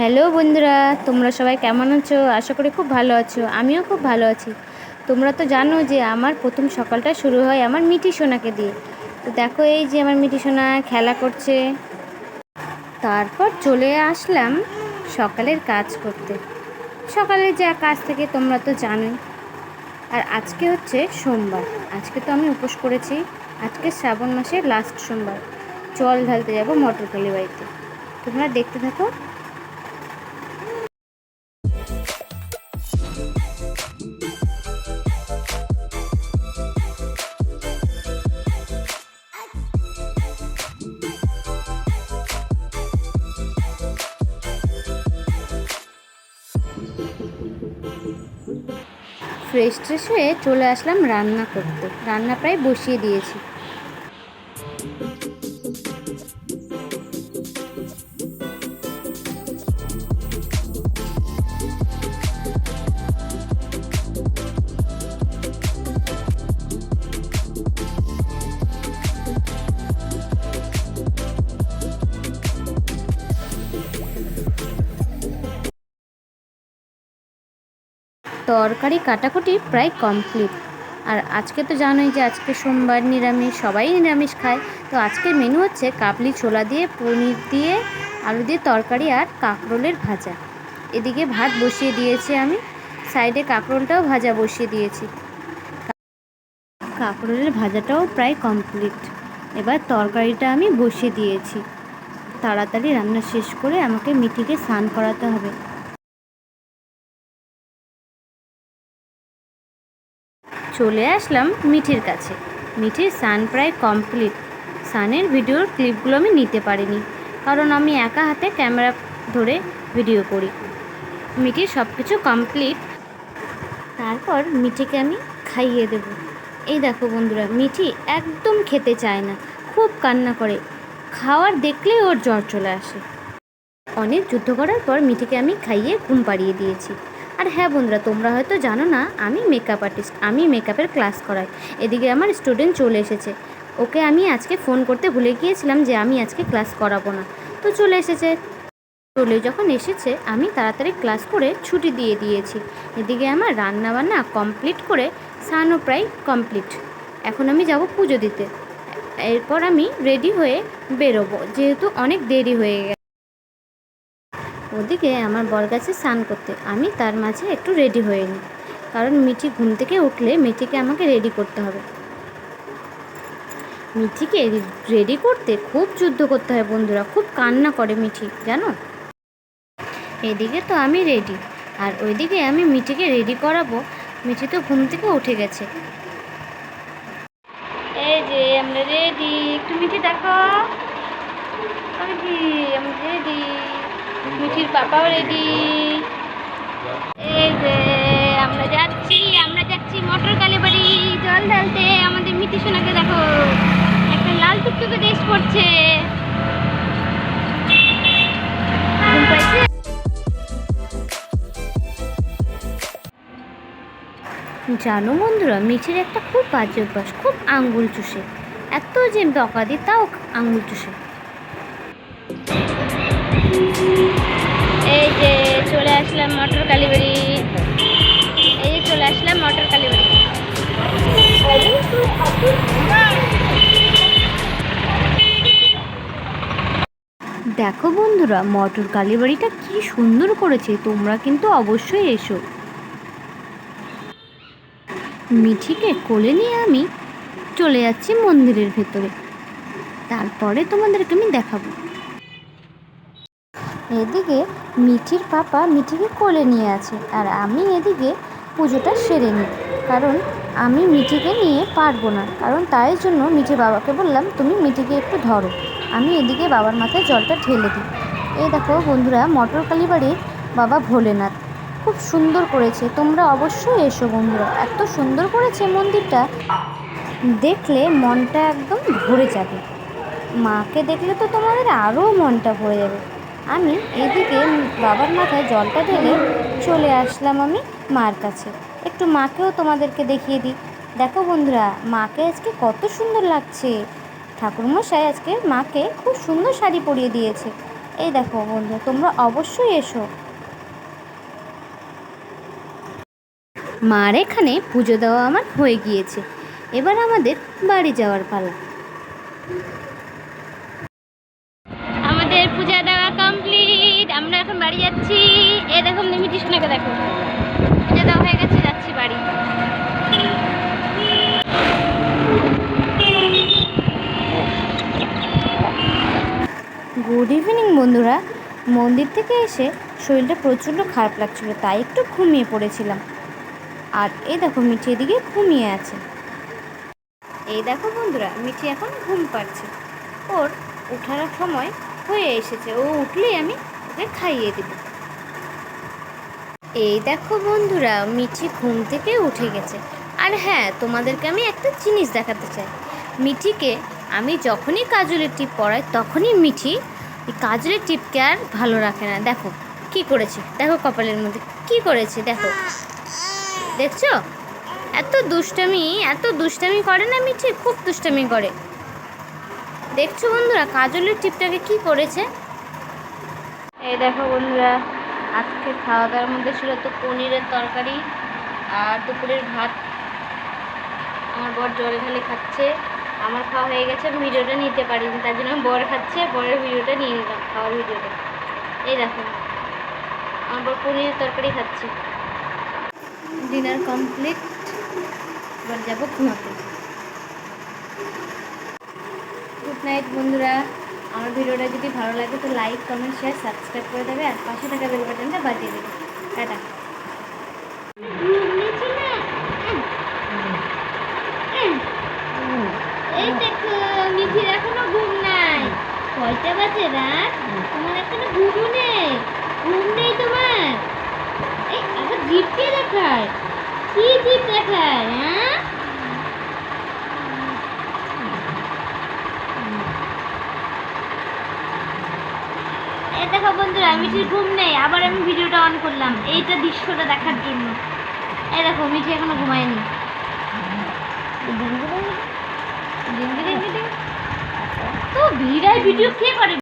Hello বন্ধুরা, তোমরা সবাই কেমন আছো? আশা করি খুব ভালো আছো। আমিও খুব ভালো আছি। তোমরা তো জানো যে আমার প্রথম সকালটা শুরু হয় আমার মিঠি সোনাকে দিয়ে। তো দেখো, এই যে আমার মিঠি সোনা খেলা করছে। তারপর চলে আসলাম সকালের কাজ করতে। সকালের যা কাজ থাকে তোমরা তো জানোই। আর আজকে হচ্ছে সোমবার। আজকে তো আমি উপোস করেছি। আজকে শ্রাবণ মাসের লাস্ট সোমবার। জল ঢালতে যাবো মটরকালী বাড়িতে। তোমরা দেখতে থাকো। ফ্রেশ ট্রেশ হয়ে চলে আসলাম রান্না করতে। রান্না প্রায় বসিয়ে দিয়েছি। তরকারি কাটাকুটি প্রায় কমপ্লিট। আর আজকে তো জানোই যে আজকে সোমবার, নিরামিষ, সবাই নিরামিষ খায়। তো আজকের মেনু হচ্ছে কাবলি ছোলা দিয়ে, পনির দিয়ে, আলু দিয়ে তরকারি আর কাঁকরোলের ভাজা। এদিকে ভাত বসিয়ে দিয়েছি আমি, সাইডে কাঁকরোলটাও ভাজা বসিয়ে দিয়েছি। কাঁকরোলের ভাজাটাও প্রায় কমপ্লিট। এবার তরকারিটা আমি বসিয়ে দিয়েছি। তাড়াতাড়ি রান্না শেষ করে আমাকে মিঠিকে স্নান করাতে হবে। চলে আসলাম মিঠির কাছে। মিঠির স্নান প্রায় কমপ্লিট। স্নানের ভিডিওর ক্লিপগুলো আমি নিতে পারিনি, কারণ আমি একা হাতে ক্যামেরা ধরে ভিডিও করি। মিঠির সব কিছু কমপ্লিট। তারপর মিঠিকে আমি খাইয়ে দেব। এই দেখো বন্ধুরা, মিঠি একদম খেতে চায় না, খুব কান্না করে। খাওয়ার দেখলেই ওর জ্বর চলে আসে। অনেক যুদ্ধ করার পর মিঠিকে আমি খাইয়ে ঘুম পাড়িয়ে দিয়েছি। আর হ্যাঁ বন্ধুরা, তোমরা হয়তো জানো না, আমি মেকআপ আর্টিস্ট, আমি মেকআপের ক্লাস করাই। এদিকে আমার স্টুডেন্ট চলে এসেছে। ওকে আমি আজকে ফোন করতে ভুলে গিয়েছিলাম যে আমি আজকে ক্লাস করাবো না। তো চলে এসেছে। চলে যখন এসেছে আমি তাড়াতাড়ি ক্লাস করে ছুটি দিয়ে দিয়েছি। এদিকে আমার রান্না বান্না কমপ্লিট করে স্নানও প্রায় কমপ্লিট। এখন আমি যাব পুজো দিতে। এরপর আমি রেডি হয়ে বেরোবো, যেহেতু অনেক দেরি হয়ে গেছে। ওদিকে আমার বর গেছে স্নান করতে, আমি তার মাঝে একটু রেডি হয়ে নিই, কারণ মিঠি ঘুম থেকে উঠলে মিঠিকে আমাকে রেডি করতে হবে। মিঠিকে রেডি করতে খুব যুদ্ধ করতে হয় বন্ধুরা, খুব কান্না করে মিঠি, জানো। এদিকে তো আমি রেডি, আর ওইদিকে আমি মিঠিকে রেডি করাবো। মিঠি তো ঘুম থেকে উঠে গেছে। এই যে আমরা রেডি, একটু মিঠি দেখো। আমি রেডি, মিঠির পাপাও রেডি। এই যে আমরা যাচ্ছি মটরকালী বাড়ি জল ঢালতে। আমাদের মিঠি সোনাকে দেখো, একটা লাল টুকটুকে ড্রেস পরছে। জানো বন্ধুরা, মিঠির একটা খুব বাজে অভ্যাস, খুব আঙ্গুল চুষে। এত যে বকা দিই তাও আঙ্গুল চুষে। এই যে চলে আসলাম মটরকালী বাড়ি। এই যে চলে আসলাম মটরকালী বাড়ি। দেখো বন্ধুরা, মটরকালী বাড়িটা কি সুন্দর করেছে, তোমরা কিন্তু অবশ্যই এসো। মিঠিকে কোলে নিয়ে আমি চলে যাচ্ছি মন্দিরের ভেতরে। তারপরে তোমাদেরকে আমি দেখাবো। এদিকে মিঠির পাপা মিঠিকে কোলে নিয়ে আছে, আর আমি এদিকে পুজোটা সেরে নিই, কারণ আমি মিঠিকে নিয়ে পারবো না। কারণ তাই জন্য মিঠির বাবাকে বললাম, তুমি মিঠিকে একটু ধরো, আমি এদিকে বাবার মাথায় জলটা ঢেলে দিই। এই দেখো বন্ধুরা, মটরকালী বাড়ির বাবা ভোলেনাথ খুব সুন্দর করেছে। তোমরা অবশ্যই এসো বন্ধুরা, এত সুন্দর করেছে মন্দিরটা, দেখলে মনটা একদম ভরে যাবে। মাকে দেখলে তো তোমাদের আরও মনটা ভরে যাবে। আমি এদিকে বাবার মাথায় জলটা ঢেলে চলে আসলাম আমি মার কাছে। একটু মাকেও তোমাদেরকে দেখিয়ে দিই। দেখো বন্ধুরা, মাকে আজকে কত সুন্দর লাগছে। ঠাকুরমশাই আজকে মাকে খুব সুন্দর শাড়ি পরিয়ে দিয়েছে। এই দেখো বন্ধু, তোমরা অবশ্যই এসো। মার এখানে পুজো দেওয়া আমার হয়ে গিয়েছে, এবার আমাদের বাড়ি যাওয়ার পালা। আমাদের পূজা দেওয়া কমপ্লিট, আমরা এখন বাড়ি যাচ্ছি। এ দেখো মিঠি সোনাকে দেখো, পূজা দেওয়া হয়ে গেছে, যাচ্ছি বাড়ি। গুড ইভিনিং বন্ধুরা। মন্দির থেকে এসে শরীরটা প্রচণ্ড খারাপ লাগছিল, তাই একটু ঘুমিয়ে পড়েছিলাম। আর এই দেখো মিঠি এদিকে ঘুমিয়ে আছে। এই দেখো বন্ধুরা, মিঠি এখন ঘুম পাচ্ছে, ওর ওঠার সময় হয়ে এসেছে, ও উঠলেই আমি ওকে খাইয়ে দেব। এই দেখো বন্ধুরা, মিঠি ঘুম থেকে উঠে গেছে। আর হ্যাঁ, তোমাদেরকে আমি একটা জিনিস দেখাতে চাই। মিঠিকে আমি যখনই কাজলের টিপ পরাই, তখনই মিঠি এই কাজলের টিপকে আর ভালো রাখে না। দেখো কি করেছে, দেখো কপালের মধ্যে কি করেছে, দেখো, দেখছো? এত দুষ্টামি করে না মিঠি, খুব দুষ্টামি করে। দেখছো বন্ধুরা কাজলের টিপটাকে কি করেছে? এই দেখো বন্ধুরা, আজকে খাওয়া দাওয়ার মধ্যে ছিল তো পনিরের তরকারি আর দুপুরের ভাত। আমার বর জল ঢালে খাচ্ছে, আমার খাওয়া হয়ে গেছে, ভিডিওটা নিতে পারিনি, তার জন্য বর খাচ্ছে, বরের ভিডিওটা নিয়ে নিলাম, খাওয়ার ভিডিওটা। এই দেখো আমার বর পনিরের তরকারি খাচ্ছে। ডিনার কমপ্লিট, এবার যাবো ঘুমাতে। গুড নাইট বন্ধুরা। আমার ভিডিওটা যদি ভালো লাগে তো লাইক, কমেন্ট, শেয়ার, সাবস্ক্রাইব করে দেবে, আর পাশে থাকা বেল বাটনটা বাজিয়ে দেবে। টাটা। এই দেখো মিঠির এখনো ঘুম নাই। কয়টা বাজে রাত? তোমার এখনো ঘুমও নেই, ঘুম নেই তোমার? এই আবার জিভ কে দেখায়, কি জিভ দেখায়? হ্যাঁ, এই দেখো বন্ধুরা, মিঠির ঘুম নেই, আবার আমি ভিডিওটা অন করলাম এইটা দৃশ্যটা দেখার জন্য। এই দেখো মিঠি এখনো ঘুমায়নি। তো ভিড়ায় ভিডিও কে করে?